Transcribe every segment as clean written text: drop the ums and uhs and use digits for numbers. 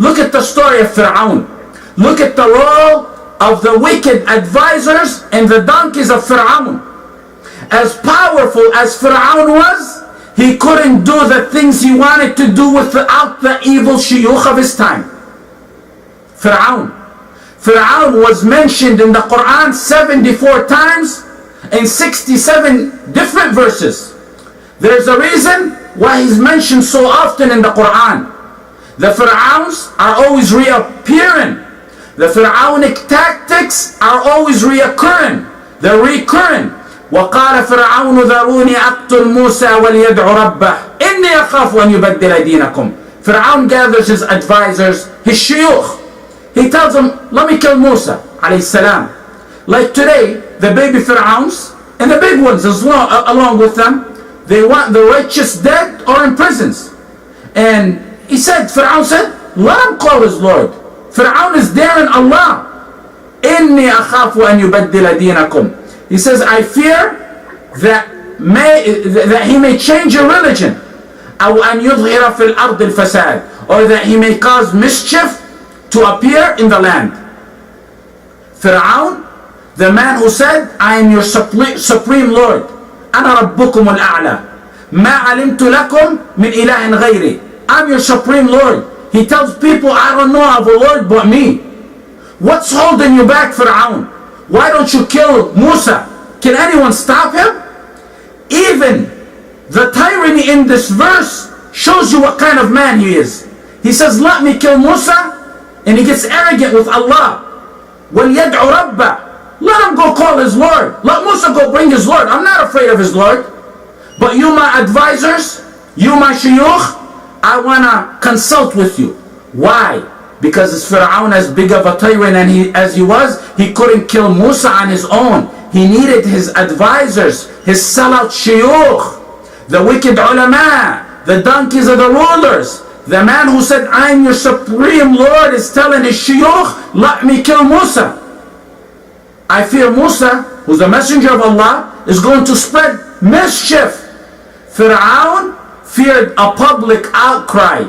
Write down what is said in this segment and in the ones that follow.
Look at the story of Pharaoh. Look at the role of the wicked advisors and the donkeys of Pharaoh. As powerful as Pharaoh was, he couldn't do the things he wanted to do without the evil shuyukh of his time. Pharaoh was mentioned in the Quran 74 times in 67 different verses. There's a reason why he's mentioned so often in the Quran. The Pharaohs are always reappearing. The Pharaonic tactics are always reoccurring. They're recurring. وقال فرعون ذروني أقتل موسى وليدع ربه إني أخاف أن يبدل دينكم. Pharaoh gathers his advisors, his shuyukh. He tells them, let me kill Musa alayhi salam. Like today, the baby pharaohs and the big ones as well, along with them, they want the righteous dead or in prisons. And Pharaoh said, let him call his Lord. Pharaoh is daring Allah. إِنِّي أَخَافُ أَن يُبَدِّلَ دِينَكُمْ. He says, I fear that he may change your religion. أَوْ أَن يُظْهِرَ فِي الْأَرْضِ الْفَسَادِ. Or that he may cause mischief to appear in the land. Pharaoh, the man who said, I am your supreme Lord. أَنَا رَبُّكُمُ الْأَعْلَى مَا عَلِمْتُ لَكُمْ مِنْ إِلَهٍ غَيْرِي. I'm your supreme Lord. He tells people, I don't know of a Lord but me. What's holding you back, Pharaoh? Why don't you kill Musa? Can anyone stop him? Even the tyranny in this verse shows you what kind of man he is. He says, let me kill Musa, and he gets arrogant with Allah. وَلْيَدْعُ رَبَّهُ. Let him go call his Lord. Let Musa go bring his Lord. I'm not afraid of his Lord. But you, my advisors, you, my shuyukh, I want to consult with you. Why? Because as Pharaoh, as big of a tyrant as he was, he couldn't kill Musa on his own. He needed his advisors, his sellout shuyukh, the wicked ulama, the donkeys of the rulers. The man who said, I am your supreme Lord, is telling his shuyukh, let me kill Musa. I fear Musa, who's the messenger of Allah, is going to spread mischief. Pharaoh feared a public outcry.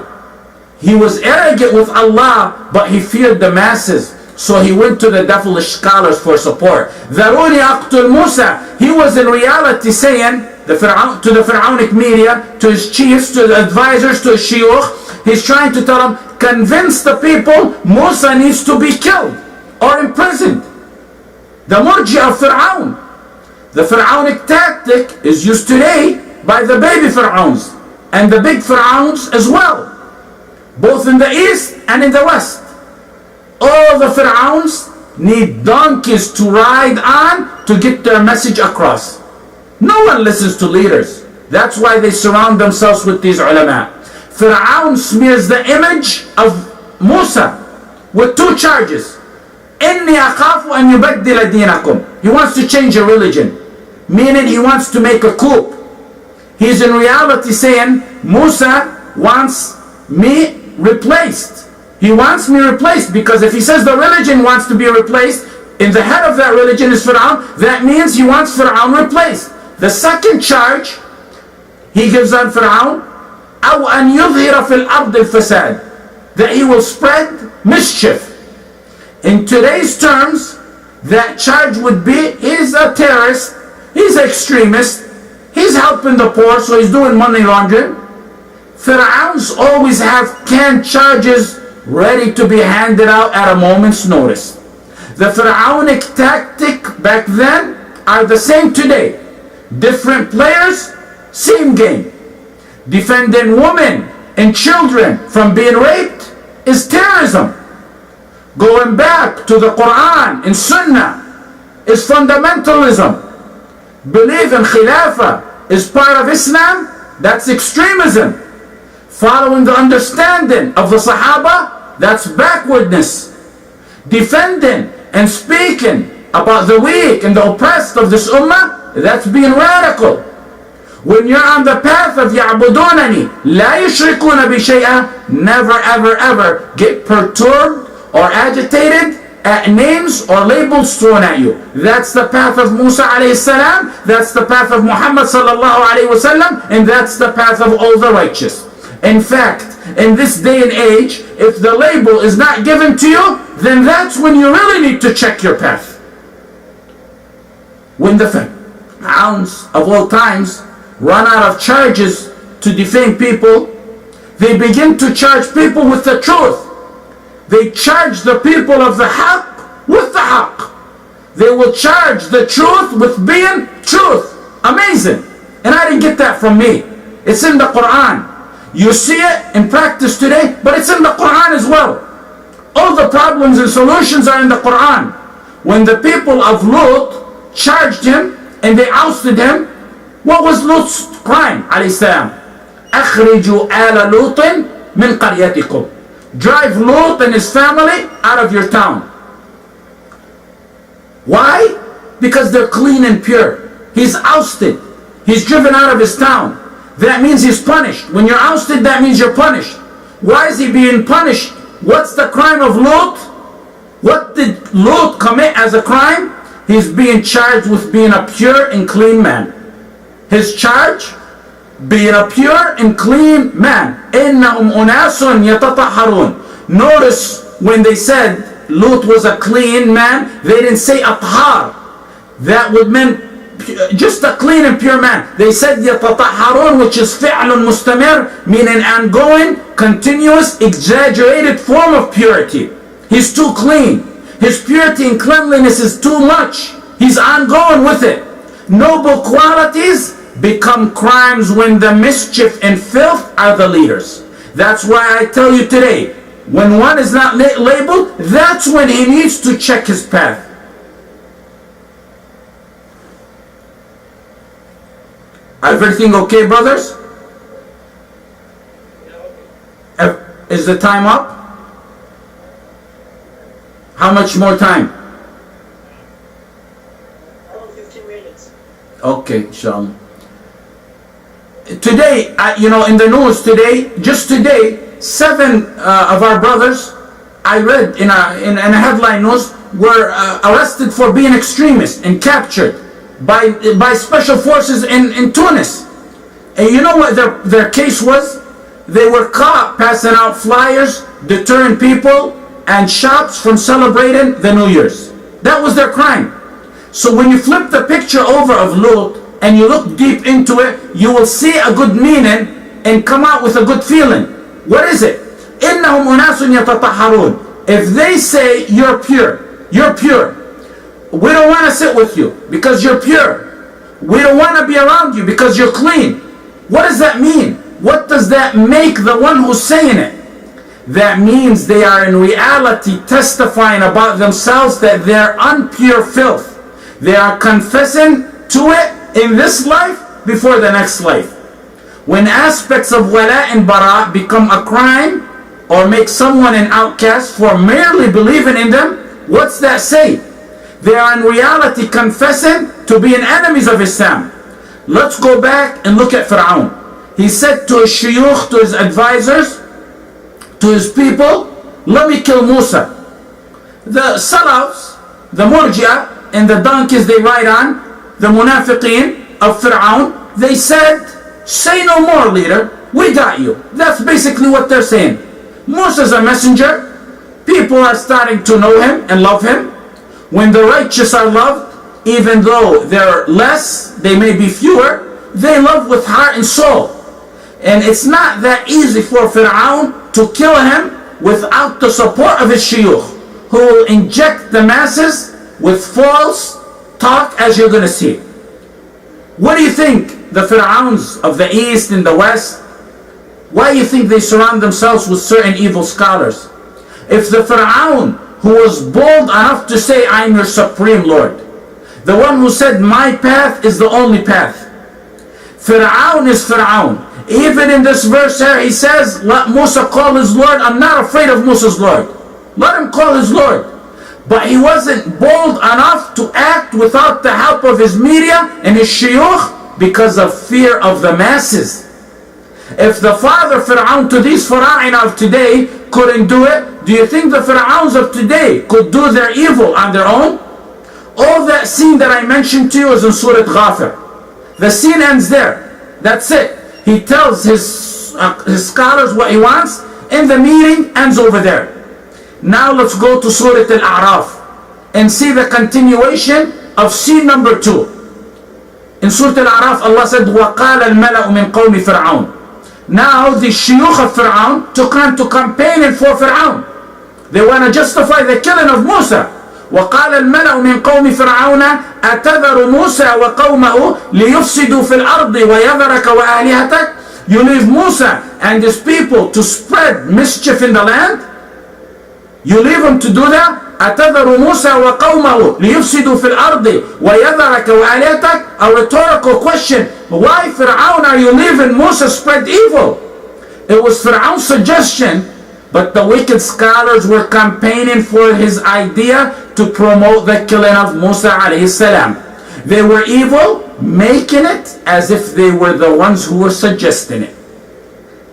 He was arrogant with Allah, but he feared the masses. So he went to the devilish scholars for support. ذَرُونِي أَقْتُلْ Musa. He was in reality saying to the Pharaonic media, to his chiefs, to the advisors, to his shuyukh, he's trying to tell them, convince the people Musa needs to be killed or imprisoned. The murji of Pharaoh. The Pharaonic tactic is used today by the baby pharaohs and the big pharaohs as well, both in the east and in the west. All the pharaohs need donkeys to ride on to get their message across. No one listens to leaders. That's why they surround themselves with these ulama. Pharaoh smears the image of Musa with two charges. إِنِّي أَخَافُ أَن يُبَدِّلَ دِينَكُمْ. He wants to change your religion, meaning he wants to make a coup. He's in reality saying, Musa wants me replaced. He wants me replaced, because if he says the religion wants to be replaced, in the head of that religion is Pharaoh, that means he wants Pharaoh replaced. The second charge he gives on Pharaoh, أَوْ أَنْ يُظْهِرَ فِي الْأَرْضِ الْفَسَادِ, that he will spread mischief. In today's terms, that charge would be, he's a terrorist, he's an extremist, he's helping the poor, so he's doing money laundering. Pharaohs always have canned charges ready to be handed out at a moment's notice. The Pharaonic tactic back then are the same today. Different players, same game. Defending women and children from being raped is terrorism. Going back to the Quran and Sunnah is fundamentalism. Belief in Khilafah is part of Islam, that's extremism. Following the understanding of the Sahaba, that's backwardness. Defending and speaking about the weak and the oppressed of this ummah, that's being radical. When you're on the path of يَعْبُدُونَنِي لَا يُشْرِكُونَ بِشَيْئًا, never ever ever get perturbed or agitated at names or labels thrown at you. That's the path of Musa alayhi salam, that's the path of Muhammad sallallahu alayhi wasallam, and that's the path of all the righteous. In fact, in this day and age, if the label is not given to you, then that's when you really need to check your path. When the Pharaohs of all times run out of charges to defame people, they begin to charge people with the truth. They charge the people of the haqq with the haqq. They will charge the truth with being truth. Amazing. And I didn't get that from me. It's in the Quran. You see it in practice today, but it's in the Quran as well. All the problems and solutions are in the Quran. When the people of Lut charged him and they ousted him, what was Lut's crime? Alayhi salam. أخرجوا آل لوط من قريتكم. Drive Lut and his family out of your town. Why? Because they're clean and pure. He's ousted. He's driven out of his town. That means he's punished. When you're ousted, that means you're punished. Why is he being punished? What's the crime of Lut? What did Lut commit as a crime? He's being charged with being a pure and clean man. His charge? Being a pure and clean man. إِنَّهُمْ أُنَاسٌ يَتَطَهَّرُونَ. Notice when they said Lut was a clean man, they didn't say athar. That would mean just a clean and pure man. They said يَتَطَهَّرُونَ, which is فِعْلٌ مُسْتَمِرٌ, meaning ongoing, continuous, exaggerated form of purity. He's too clean. His purity and cleanliness is too much. He's ongoing with it. Noble qualities become crimes when the mischief and filth are the leaders. That's why I tell you today, when one is not labeled, that's when he needs to check his path. Everything okay, brothers? Is the time up? How much more time? 15 minutes. Okay, inshallah. Today, in the news today, just today, 7 of our brothers, I read in a headline news, were arrested for being extremists and captured by special forces in Tunis. And you know what their case was? They were caught passing out flyers, deterring people and shops from celebrating the New Year's. That was their crime. So when you flip the picture over of Lut and you look deep into it, you will see a good meaning and come out with a good feeling. What is it? إِنَّهُمْ أُنَاسٌ يَتَطَهَّرُونَ. If they say you're pure, we don't want to sit with you because you're pure. We don't want to be around you because you're clean. What does that mean? What does that make the one who's saying it? That means they are in reality testifying about themselves that they're unpure filth. They are confessing to it in this life before the next life. When aspects of wala and bara become a crime or make someone an outcast for merely believing in them, what's that say? They are in reality confessing to being enemies of Islam. Let's go back and look at Pharaoh. He said to his shuyukh, to his advisors, to his people, let me kill Musa. The salafs, the murji'ah, and the donkeys they ride on, the munafiqeen of Pharaoh, they said, say no more, leader, we got you. That's basically what they're saying. Musa's a messenger. People are starting to know him and love him. When the righteous are loved, even though they're less, they may be fewer, they love with heart and soul. And it's not that easy for Pharaoh to kill him without the support of his shuyukh, who will inject the masses with false talk, as you're going to see. What do you think the Pharaohs of the East and the West, why do you think they surround themselves with certain evil scholars? If the Pharaoh who was bold enough to say, I am your supreme Lord, the one who said, my path is the only path. Pharaoh is Pharaoh. Even in this verse here, he says, let Musa call his Lord. I'm not afraid of Musa's Lord. Let him call his Lord. But he wasn't bold enough to act without the help of his media and his shuyukh because of fear of the masses. If the father Pharaoh to these Fara'ina of today couldn't do it, do you think the Pharaohs of today could do their evil on their own? All that scene that I mentioned to you is in Surah Ghafir. The scene ends there. That's it. He tells his his scholars what he wants, and the meeting ends over there. Now let's go to Surah Al-A'raf and see the continuation of scene number 2. In Surah Al-A'raf, Allah said, وَقَالَ الْمَلَأُ مِنْ قَوْمِ فِرْعَوْنَ. Now the shuyukh of Fir'aun took on to campaign for Fir'aun. They want to justify the killing of Musa. وقال الملأ من قوم فرعون أتذر موسى وقومه ليفسدوا في الأرض ويذرك وآلهتك. You leave Musa and his people to spread mischief in the land? You leave them to do that? أتذر موسى وقومه ليفسدوا في الأرض ويذرك وآلهتك. A rhetorical question. Why Fir'aun are you leaving Musa spread evil? It was Fir'aun's suggestion, but the wicked scholars were campaigning for his idea to promote the killing of Musa alayhi salam. They were evil, making it as if they were the ones who were suggesting it.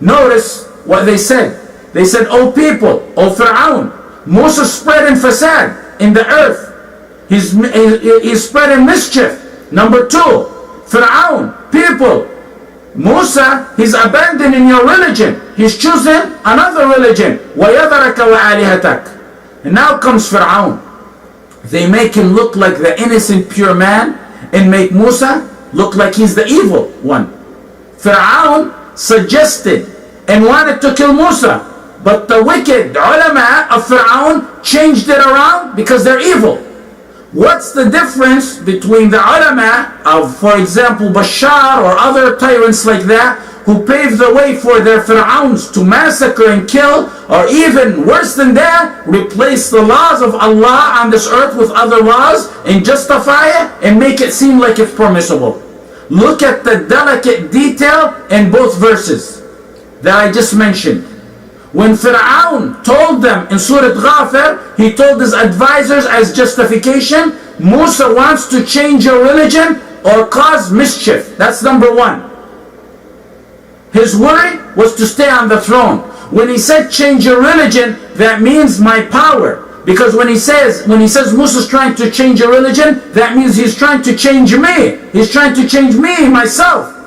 Notice what they said. They said, "O people, O Fir'aun, Musa spreading fasad in the earth. He's spreading mischief." Number 2, Fir'aun, people, Musa, he's abandoning your religion. He's choosing another religion. وَيَذَرَكَ وَآلِهَتَكَ. And now comes Fir'aun. They make him look like the innocent pure man and make Musa look like he's the evil one. Fir'aun suggested and wanted to kill Musa, but the wicked ulama of Fir'aun changed it around because they're evil. What's the difference between the ulama of, for example, Bashar or other tyrants like that, who paved the way for their Fir'auns to massacre and kill, or even worse than that, replace the laws of Allah on this earth with other laws and justify it and make it seem like it's permissible? Look at the delicate detail in both verses that I just mentioned. When Fir'aun told them in Surah Ghafir, he told his advisors as justification, Musa wants to change your religion or cause mischief. That's number 1. His worry was to stay on the throne. When he said change your religion, that means my power. Because when he says Musa's trying to change your religion, that means he's trying to change me. He's trying to change me, myself.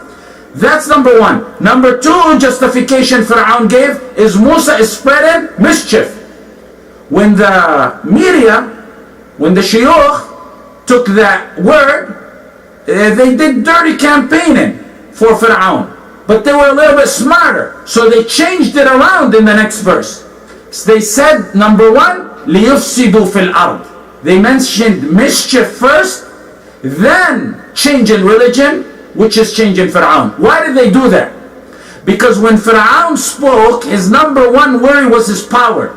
That's number 1. Number 2 justification Fir'aun gave is Musa is spreading mischief. When the media, when the shuyukh took that word, they did dirty campaigning for Fir'aun. But they were a little bit smarter, so they changed it around in the next verse. They said, number 1, لِيُفْسِدُوا فِي الْأَرْضِ. They mentioned mischief first, then changing religion, which is changing Fir'aun. Why did they do that? Because when Fir'aun spoke, his number 1 worry was his power.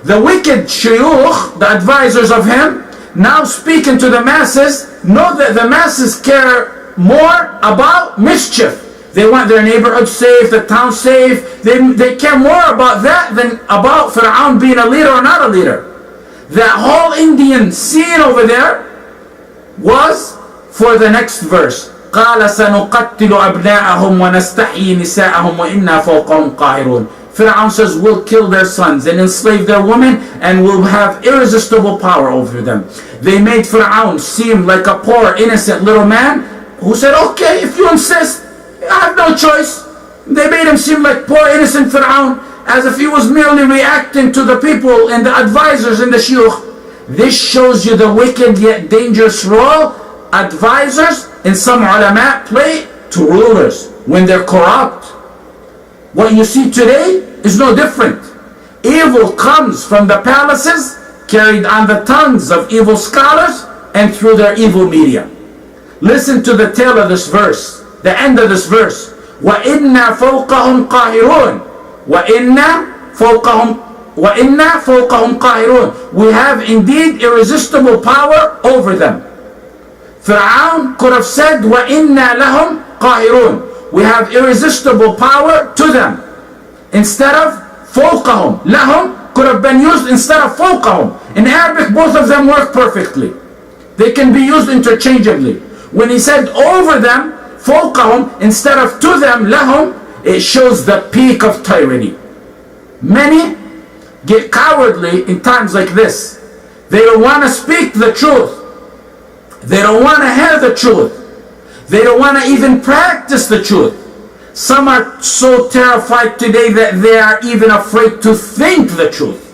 The wicked shuyukh, the advisors of him, now speaking to the masses, know that the masses care more about mischief. They want their neighborhood safe, the town safe. They care more about that than about Fir'aun being a leader or not a leader. That whole Indian scene over there was for the next verse. قال سنقتل أبناءهم ونستحيي نساءهم وإنا فوقهم قاهرون. Fir'aun says, we'll kill their sons and enslave their women and we'll have irresistible power over them. They made Fir'aun seem like a poor innocent little man who said, okay, if you insist, I have no choice. They made him seem like poor innocent Fir'aun, as if he was merely reacting to the people and the advisors and the shuyukh. This shows you the wicked yet dangerous role advisors and some ulama play to rulers when they're corrupt. What you see today is no different. Evil comes from the palaces, carried on the tongues of evil scholars and through their evil media. Listen to the tail of this verse, the end of this verse. وَإِنَّا فَوْقَهُمْ قَاهِرُونَ وَإِنَّا فَوْقَهُمْ قَاهِرُونَ. We have indeed irresistible power over them. Fir'aun could have said, وَإِنَّا لَهُمْ قَاهِرُونَ. We have irresistible power to them. Instead of فَوْقَهُمْ. لَهُمْ could have been used instead of فَوْقَهُمْ. In Arabic, both of them work perfectly. They can be used interchangeably. When he said over them, فَوْقَهُمْ, instead of to them, لَهُمْ, it shows the peak of tyranny. Many get cowardly in times like this. They don't want to speak the truth. They don't want to hear the truth. They don't want to even practice the truth. Some are so terrified today that they are even afraid to think the truth.